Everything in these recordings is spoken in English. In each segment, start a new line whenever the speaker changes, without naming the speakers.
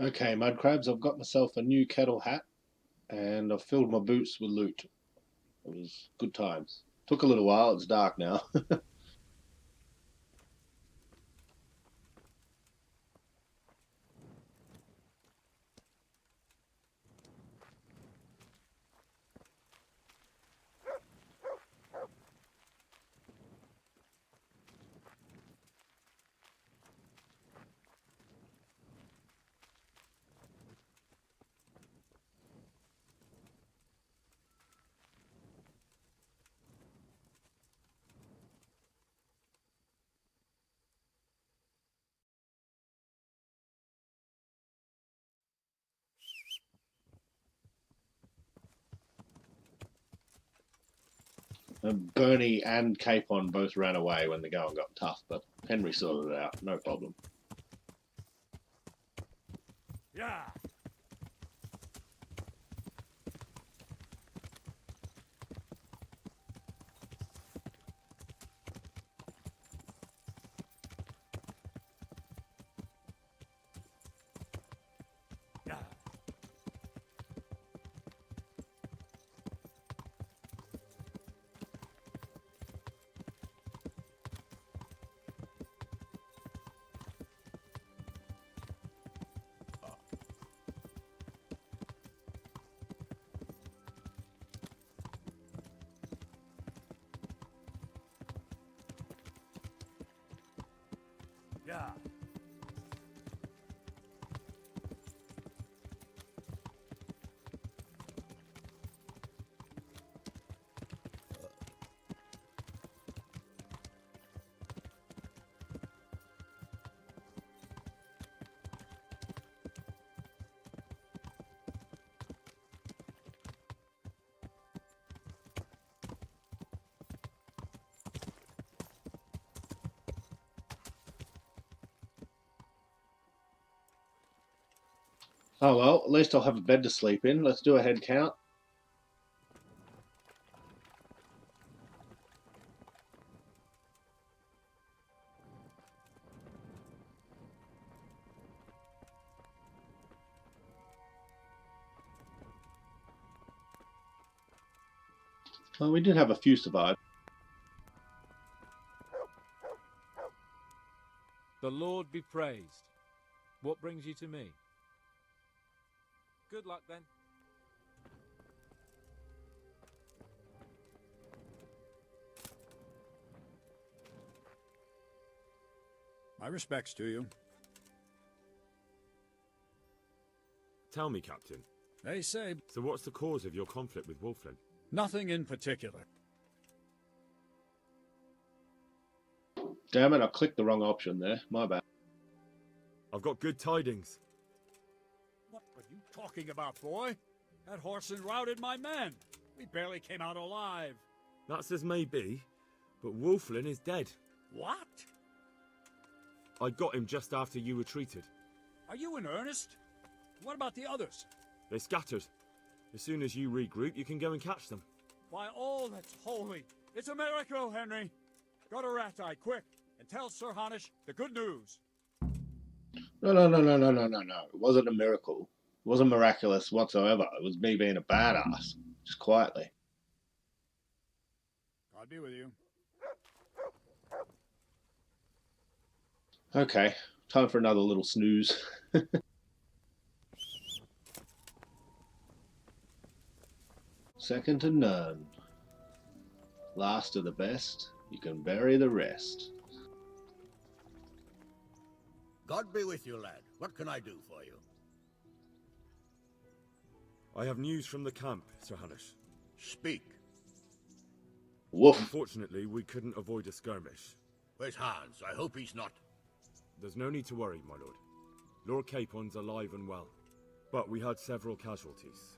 Okay, Mudcrabs, I've got myself a new kettle hat and I've filled my boots with loot. It was good times. Took a little while, it's dark now. And Bernie and Capon both ran away when the going got tough, but Henry sorted it out, no problem.
Yeah. Yeah. Yeah.
Oh well, at least I'll have a bed to sleep in. Let's do a head count. Well, we did have a few survive.
The Lord be praised. What brings you to me? Good luck then.
My respects to you.
Tell me, Captain.
They say
So what's the cause of your conflict with Wolflin?
nothing in particular.
Damn it, I clicked the wrong option there. My bad.
I've got good tidings.
What were you talking about, boy? That Horson routed my men. We barely came out alive.
That's as may be, but Wolflin is dead.
What?
I got him just after you retreated.
Are you in earnest? What about the others?
They scattered. As soon as you regroup, you can go and catch them.
By all that's holy, it's a miracle, Henry. Go to Rat Eye, quick, and tell Sir Honish the good news.
No. It wasn't a miracle. It wasn't miraculous whatsoever. It was me being a badass, just quietly.
God be with you.
Okay, time for another little snooze. Second to none. Last of the best, you can bury the rest.
God be with you, lad. What can I do for you?
I have news from the camp, Sir Hanish.
Speak.
Woof.
Unfortunately, we couldn't avoid a skirmish.
Where's Hans? I hope he's not.
There's no need to worry, my lord. Lord Capon's alive and well. But we had several casualties.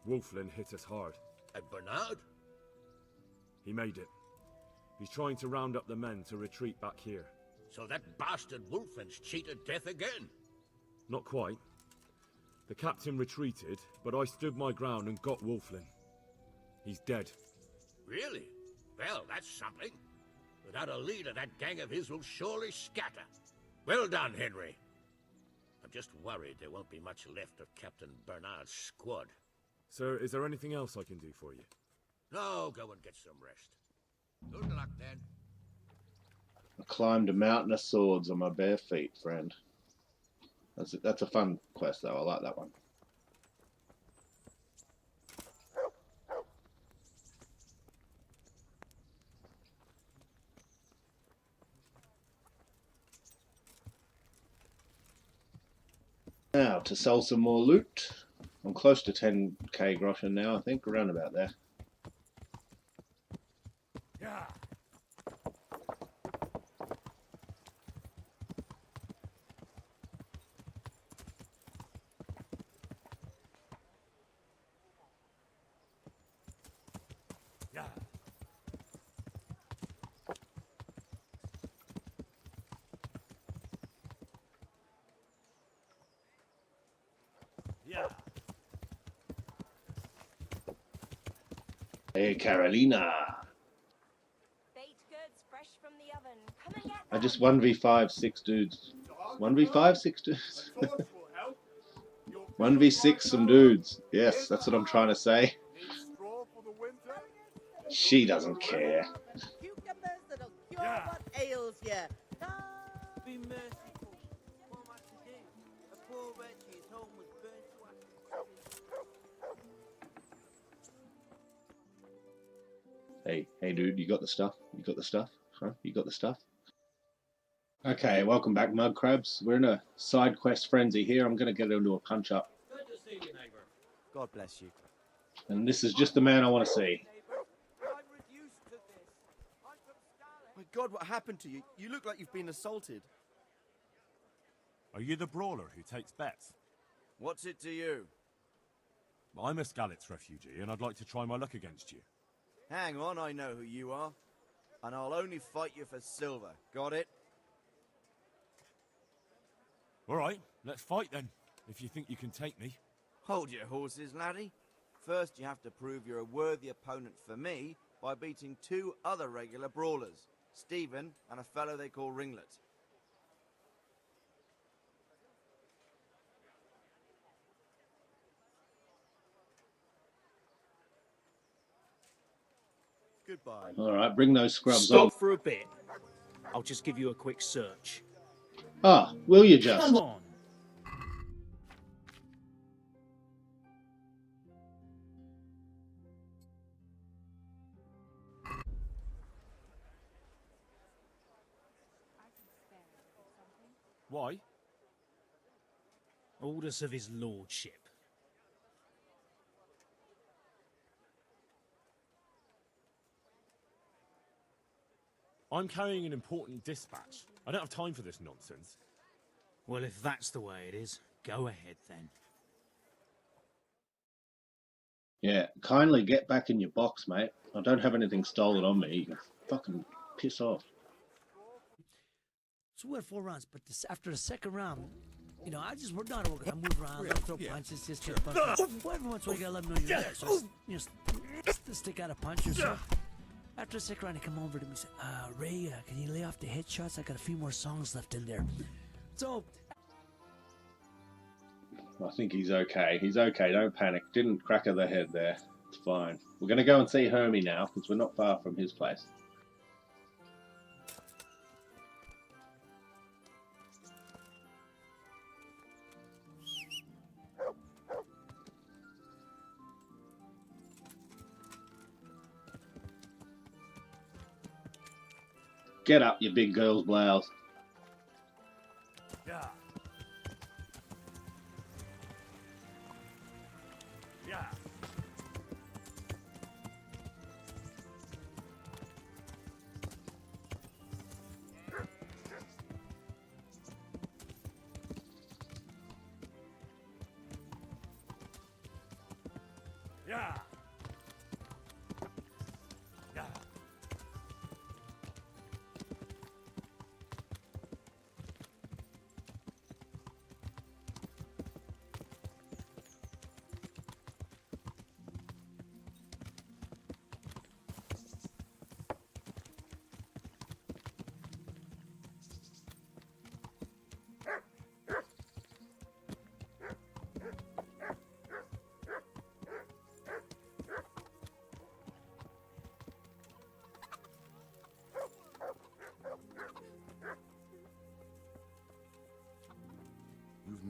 Wolflin hit us hard.
And Bernard?
He made it. He's trying to round up the men to retreat back here.
So that bastard Wolflin's cheated death again?
Not quite. The captain retreated, but I stood my ground and got Wolflin. He's dead.
Really? Well, that's something. Without a leader, that gang of his will surely scatter. Well done, Henry. I'm just worried there won't be much left of Captain Bernard's squad.
So, is there anything else I can do for you?
No, go and get some rest. Good luck, then.
I climbed a mountain of swords on my bare feet, friend. That's a fun quest, though. I like that one. Now, to sell some more loot. I'm close to 10k groschen now, I think, around about there.
Yeah. Yeah. Yeah.
Hey, Carolina.
Baked goods fresh from the oven. Come and get
I
them.
just 1v5 6 dudes. 1v5 6 dudes? 1v6 some dudes. Yes, that's what I'm trying to say. She doesn't care.
Cucumbers that'll cure
Yeah.
what ails ya.
Be merciful. What am I to do? A poor wretch whose home was burned to ashes.
Hey dude, you got the stuff? You got the stuff? Huh? You got the stuff? Okay, welcome back, Mud Crabs. We're in a side quest frenzy here. I'm going to get into a punch up.
Good to see you, neighbour. God bless you.
And this is just the man I want to see.
Neighbours, I'm reduced to this. I'm from Scarlet.
My God, what happened to you? You look like you've been assaulted.
Are you the brawler who takes bets?
What's it to you?
I'm a Skalitz refugee, and I'd like to try my luck against you.
Hang on, I know who you are. And I'll only fight you for silver. Got it?
All right, let's fight then, if you think you can take me.
Hold your horses, laddie. First, you have to prove you're a worthy opponent for me by beating 2 other regular brawlers, Stephen and a fellow they call Ringlet. Goodbye.
Alright, bring those scrubs
Stop
on.
for a bit. I'll just give you a quick search.
Ah, will you just?
Come on.
Why?
Orders of his lordship.
I'm carrying an important dispatch. I don't have time for this nonsense.
Well, if that's the way it is, go ahead then.
Yeah, kindly get back in your box, mate. I don't have anything stolen on me. You can fucking piss off.
So we had 4 rounds, but after the second round, you know, I just worked on it. I move around, I throw punches, just get punches. Well, every once in a while, you gotta let me know you're there. So, you know, stick out a punch or so. After the second round, he come over to me and said, Ray, can you lay off the headshots? I got a few more songs left in there. So,
I think he's okay. He's okay, don't panic. Didn't crack her the head there. It's fine. We're going to go and see Hermy now, because we're not far from his place. Get up, you big girl's blouse.
Yeah. Yeah. Yeah. Yeah.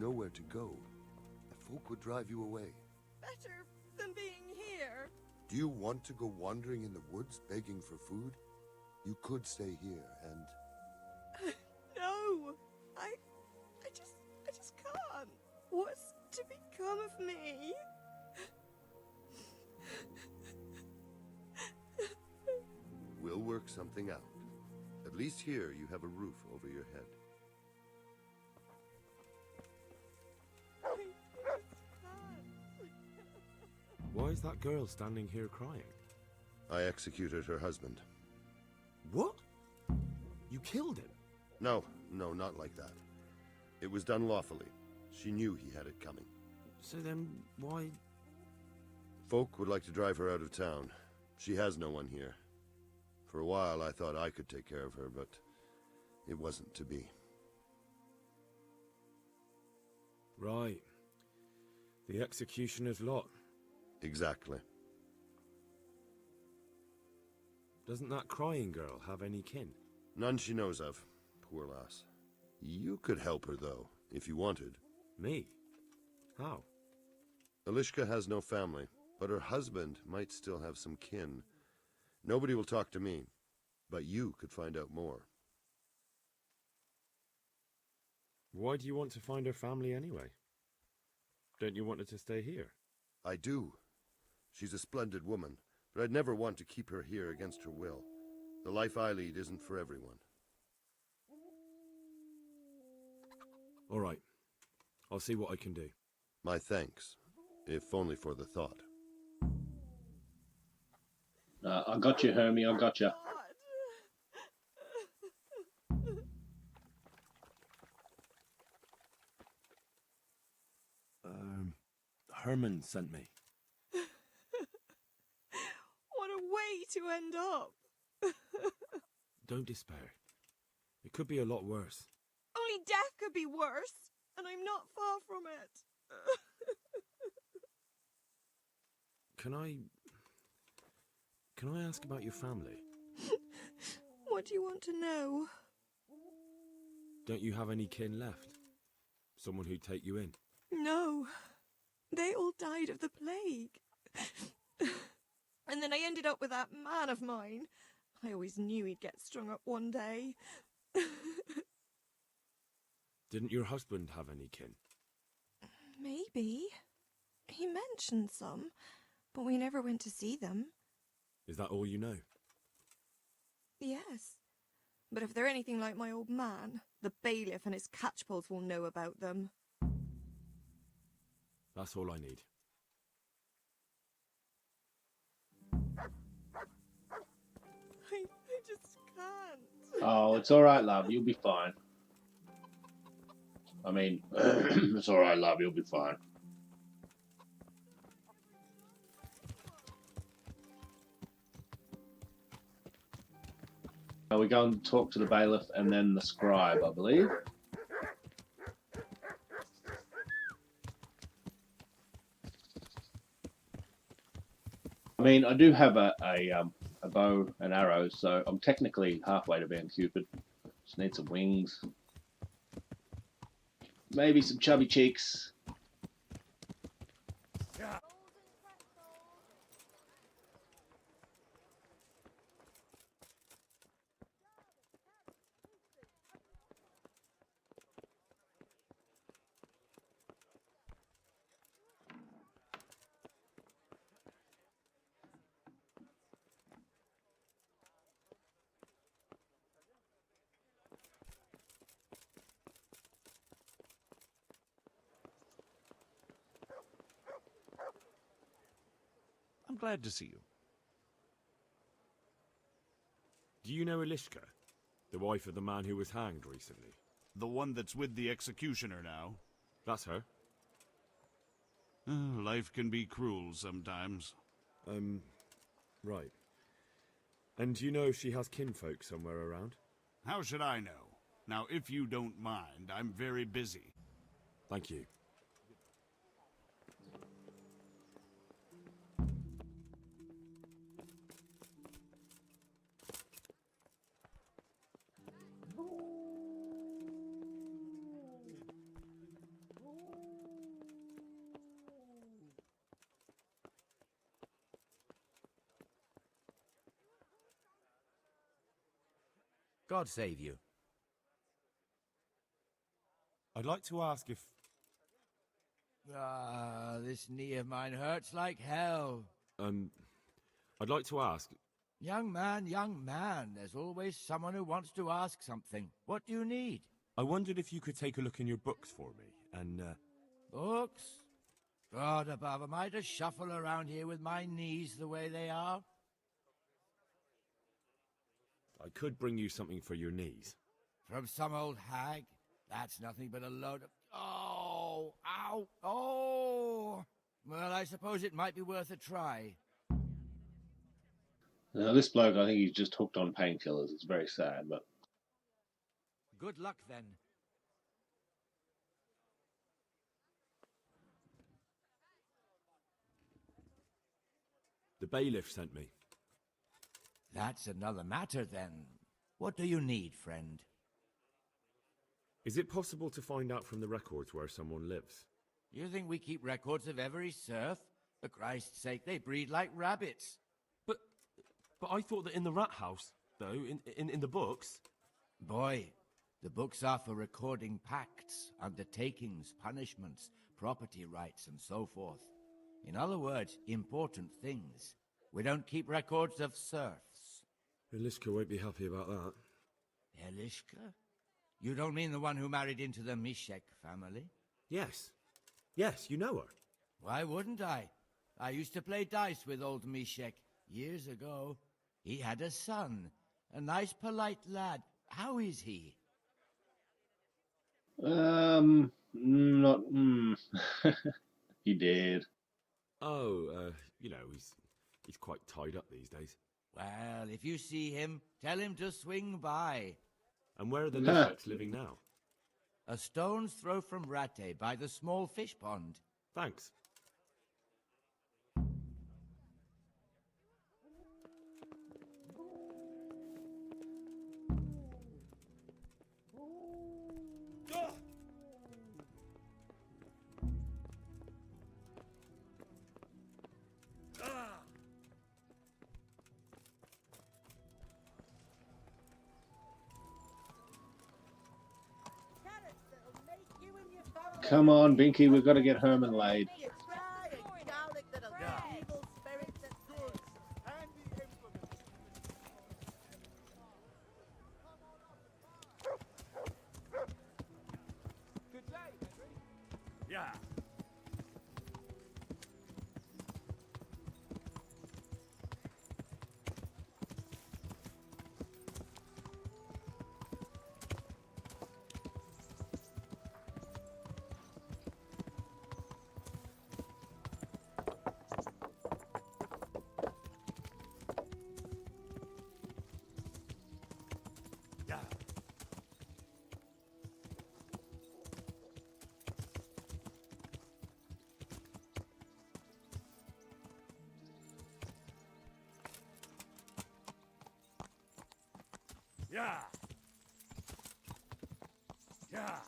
nowhere to go, the folk would drive you away.
Better than being here.
Do you want to go wandering in the woods begging for food? You could stay here and...
No. I just can't. What's to become of me?
We'll work something out. At least here you have a roof over your head.
Why is that girl standing here crying?
I executed her husband.
What? You killed him?
No, not like that. It was done lawfully. She knew he had it coming.
So then, why...
Folk would like to drive her out of town. She has no one here. For a while I thought I could take care of her, but it wasn't to be.
Right. The executioner's lot.
Exactly.
Doesn't that crying girl have any kin?
None she knows of. Poor lass. You could help her, though, if you wanted.
Me? How?
Elishka has no family, but her husband might still have some kin. Nobody will talk to me, but you could find out more.
Why do you want to find her family anyway? Don't you want her to stay here?
I do. She's a splendid woman, but I'd never want to keep her here against her will. The life I lead isn't for everyone.
All right. I'll see what I can do.
My thanks, if only for the thought.
I got you, Hermie, I got you.
Herman sent me.
What a way to end up.
Don't despair. It could be a lot worse.
Only death could be worse, and I'm not far from it.
Can I ask about your family?
What do you want to know?
Don't you have any kin left? Someone who'd take you in?
No. They all died of the plague. And then I ended up with that man of mine. I always knew he'd get strung up one day.
Didn't your husband have any kin?
Maybe. He mentioned some, but we never went to see them.
Is that all you know?
Yes. But if they're anything like my old man, the bailiff and his catchpolls will know about them.
That's all I need.
I just can't.
Oh, it's alright, love. You'll be fine. I mean, it's alright, love. You'll be fine. Now we go and talk to the bailiff and then the scribe, I believe. I mean, I do have a bow and arrows, so I'm technically halfway to being Cupid. Just need some wings. Maybe some chubby cheeks.
I'm glad to see you.
Do you know Elishka? The wife of the man who was hanged recently?
The one that's with the executioner now.
That's her.
Life can be cruel sometimes.
Right. And do you know if she has kinfolk somewhere around?
How should I know? Now, if you don't mind, I'm very busy.
Thank you.
God save you.
I'd like to ask if...
Ah, this knee of mine hurts like hell.
I'd like to ask...
Young man, there's always someone who wants to ask something. What do you need?
I wondered if you could take a look in your books for me, and,
Books? God above, am I to shuffle around here with my knees the way they are?
I could bring you something for your knees.
From some old hag? That's nothing but a load of... Oh! Ow! Oh! Well, I suppose it might be worth a try.
Now, this bloke, I think he's just hooked on painkillers. It's very sad, but...
Good luck, then.
The bailiff sent me.
That's another matter, then. What do you need, friend?
Is it possible to find out from the records where someone lives?
You think we keep records of every serf? For Christ's sake, they breed like rabbits.
But I thought that in the rat house, though, in the books...
Boy, the books are for recording pacts, undertakings, punishments, property rights, and so forth. In other words, important things. We don't keep records of serfs.
Eliska won't be happy about that.
Eliska? You don't mean the one who married into the Mishek family?
Yes. Yes, you know her.
Why wouldn't I? I used to play dice with old Mishek years ago. He had a son, a nice, polite lad. How is he?
Not... He did.
Oh, you know, he's quite tied up these days.
Well, if you see him, tell him to swing by.
And where are the Misheks living now?
A stone's throw from Ratte by the small fish pond.
Thanks.
Come on, Binky, we've got to get Herman laid.
Good day, Henry. Yeah. Yeah. Yeah.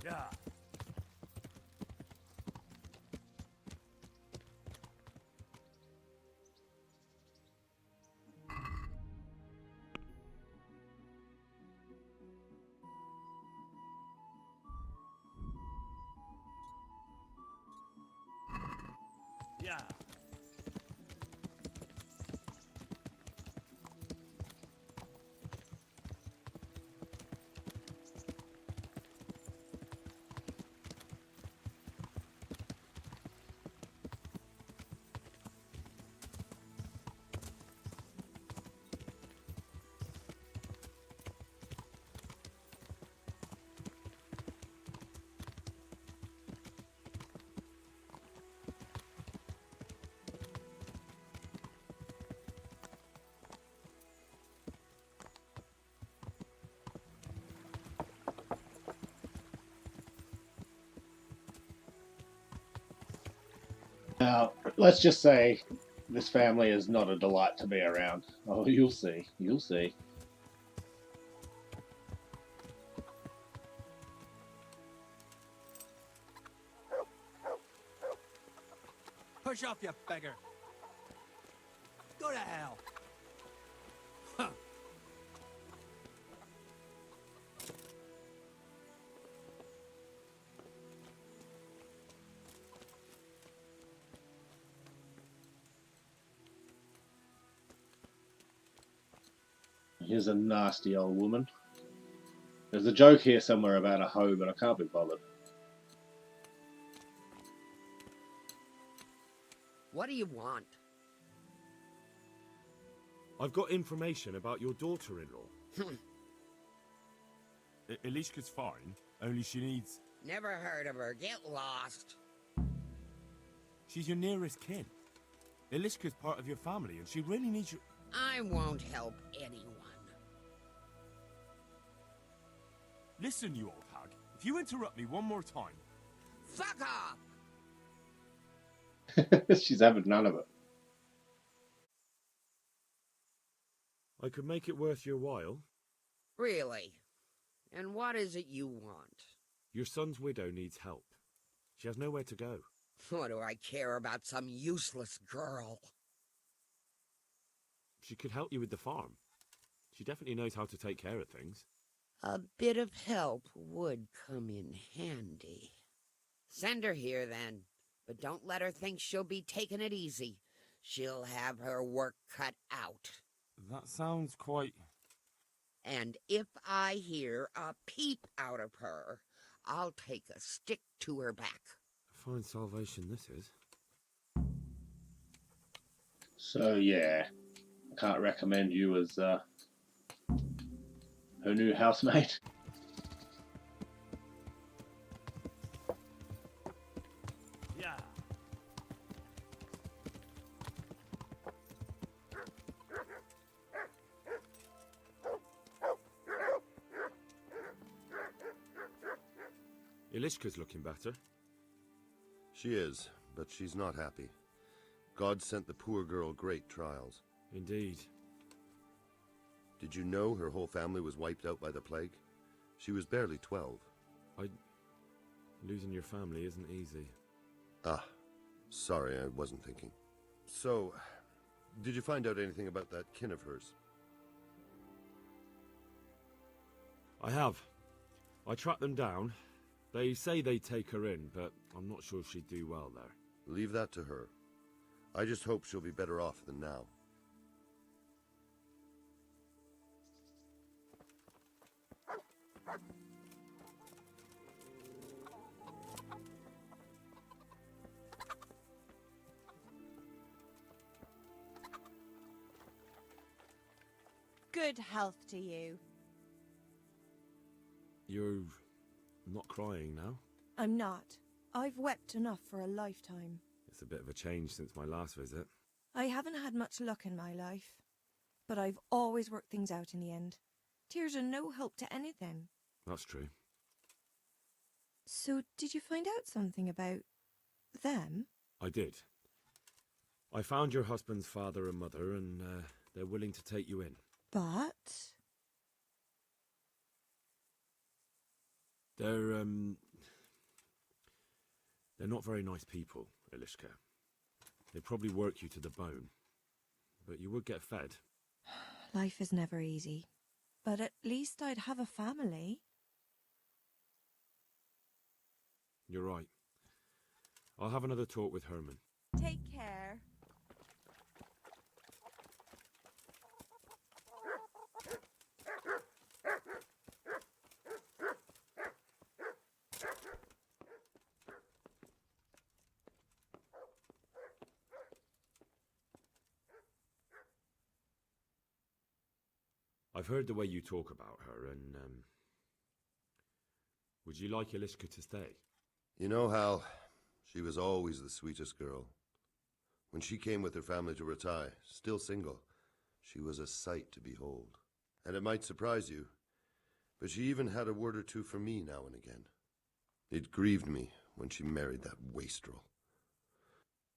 Yeah. Yeah.
Now, let's just say this family is not a delight to be around. Oh, you'll see. You'll see.
Push off, you beggar. Go to hell. Huh.
Here's a nasty old woman. There's a joke here somewhere about a hoe, but I can't be bothered.
What do you want?
I've got information about your daughter-in-law.
Elishka's fine, only she needs...
Never heard of her. Get lost.
She's your nearest kin. Elishka's part of your family, and she really needs your...
I won't help anyone.
Listen, you old hag. If you interrupt me one more time...
Fuck off!
She's having none of it.
I could make it worth your while.
Really? And what is it you want?
Your son's widow needs help. She has nowhere to go.
What do I care about some useless girl?
She could help you with the farm. She definitely knows how to take care of things.
A bit of help would come in handy. Send her here, then. But don't let her think she'll be taking it easy. She'll have her work cut out.
That sounds quite...
And if I hear a peep out of her, I'll take a stick to her back.
Fine salvation this is.
So yeah, I can't recommend you as her new housemate.
Yeah.
Elishka's looking better.
She is, but she's not happy. God sent the poor girl great trials.
Indeed.
Did you know her whole family was wiped out by the plague? She was barely 12.
Losing your family isn't easy.
Ah, sorry, I wasn't thinking. So, did you find out anything about that kin of hers?
I have. I tracked them down. They say they'd take her in, but I'm not sure she'd do well there.
Leave that to her. I just hope she'll be better off than now.
Good health to you.
You're not crying now?
I'm not. I've wept enough for a lifetime.
It's a bit of a change since my last visit.
I haven't had much luck in my life, but I've always worked things out in the end. Tears are no help to anything.
That's true.
So, did you find out something about them?
I did. I found your husband's father and mother, and they're willing to take you in.
But...
They're not very nice people, Elishka. They'd probably work you to the bone. But you would get fed.
Life is never easy. But at least I'd have a family.
You're right. I'll have another talk with Herman.
Take care.
I've heard the way you talk about her, and, would you like Elishka to stay?
You know, Hal, she was always the sweetest girl. When she came with her family to Ratai, still single, she was a sight to behold. And it might surprise you, but she even had a word or two for me now and again. It grieved me when she married that wastrel.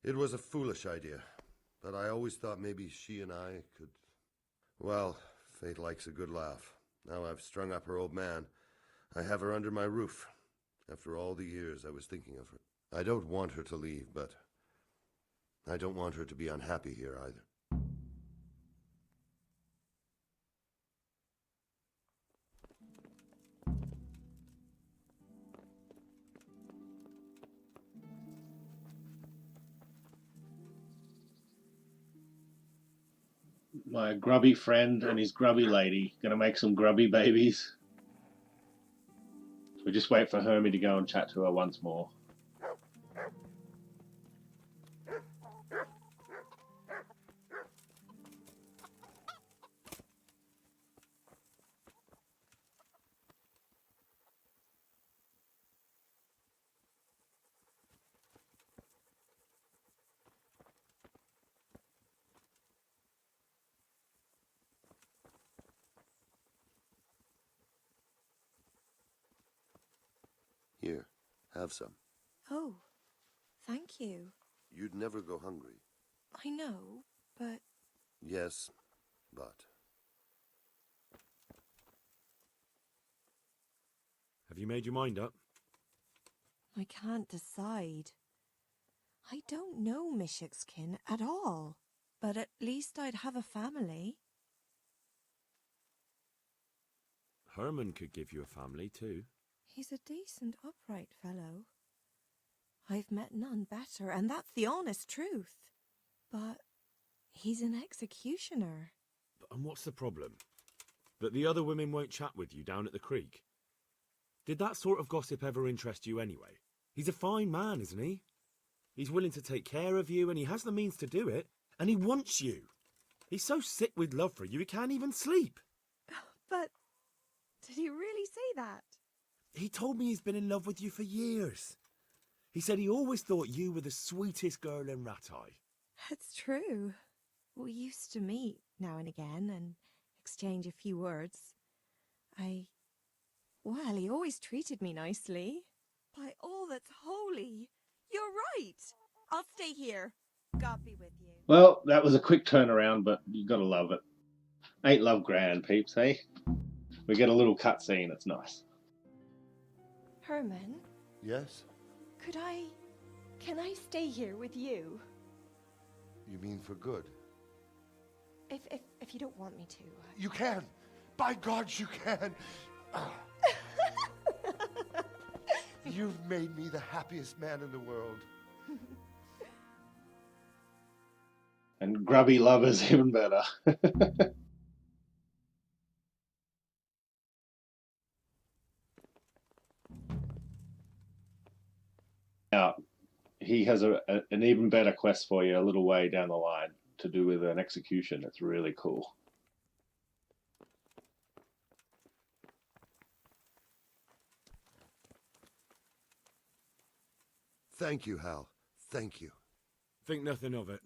It was a foolish idea, but I always thought maybe she and I could... Well, fate likes a good laugh. Now I've strung up her old man. I have her under my roof. After all the years I was thinking of her. I don't want her to leave, but I don't want her to be unhappy here either.
My grubby friend and his grubby lady gonna make some grubby babies. We just wait for Herman to go and chat to her once more.
Here, have some.
Oh, thank you.
You'd never go hungry.
I know, but...
Yes, but...
Have you made your mind up?
I can't decide. I don't know Mishik's-kin at all, but at least I'd have a family.
Herman could give you a family too.
He's a decent, upright fellow. I've met none better, and that's the honest truth. But he's an executioner.
And what's the problem? That the other women won't chat with you down at the creek? Did that sort of gossip ever interest you anyway? He's a fine man, isn't he? He's willing to take care of you, and he has the means to do it, and he wants you. He's so sick with love for you, he can't even sleep.
But did he really say that?
He told me he's been in love with you for years. He said he always thought you were the sweetest girl in Rattay.
That's true. We used to meet now and again and exchange a few words. Well, he always treated me nicely. By all that's holy, you're right. I'll stay here. God be with you.
Well, that was a quick turnaround, but you gotta love it. Ain't love grand, peeps, eh? We get a little cutscene, it's nice.
Herman?
Yes?
Can I stay here with you?
You mean for good?
If you don't want me to.
You can! By God, you can! You've made me the happiest man in the world.
And grubby lovers even better. Now, he has an even better quest for you a little way down the line to do with an execution. It's really cool.
Thank you, Hal. Thank you.
Think nothing of it.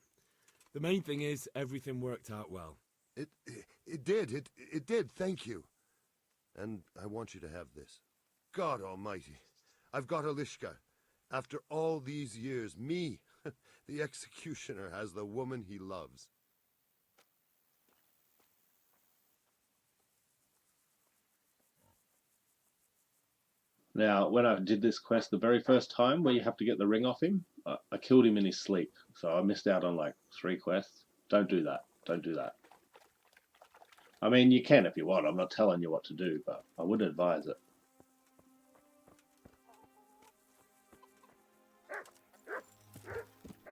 The main thing is everything worked out well.
It did. It did. Thank you. And I want you to have this. God almighty. I've got Elishka. After all these years, me, the executioner, has the woman he loves.
Now, when I did this quest the very first time, where you have to get the ring off him, I killed him in his sleep. So I missed out on like 3 quests. Don't do that. Don't do that. I mean, you can if you want. I'm not telling you what to do, but I would advise it.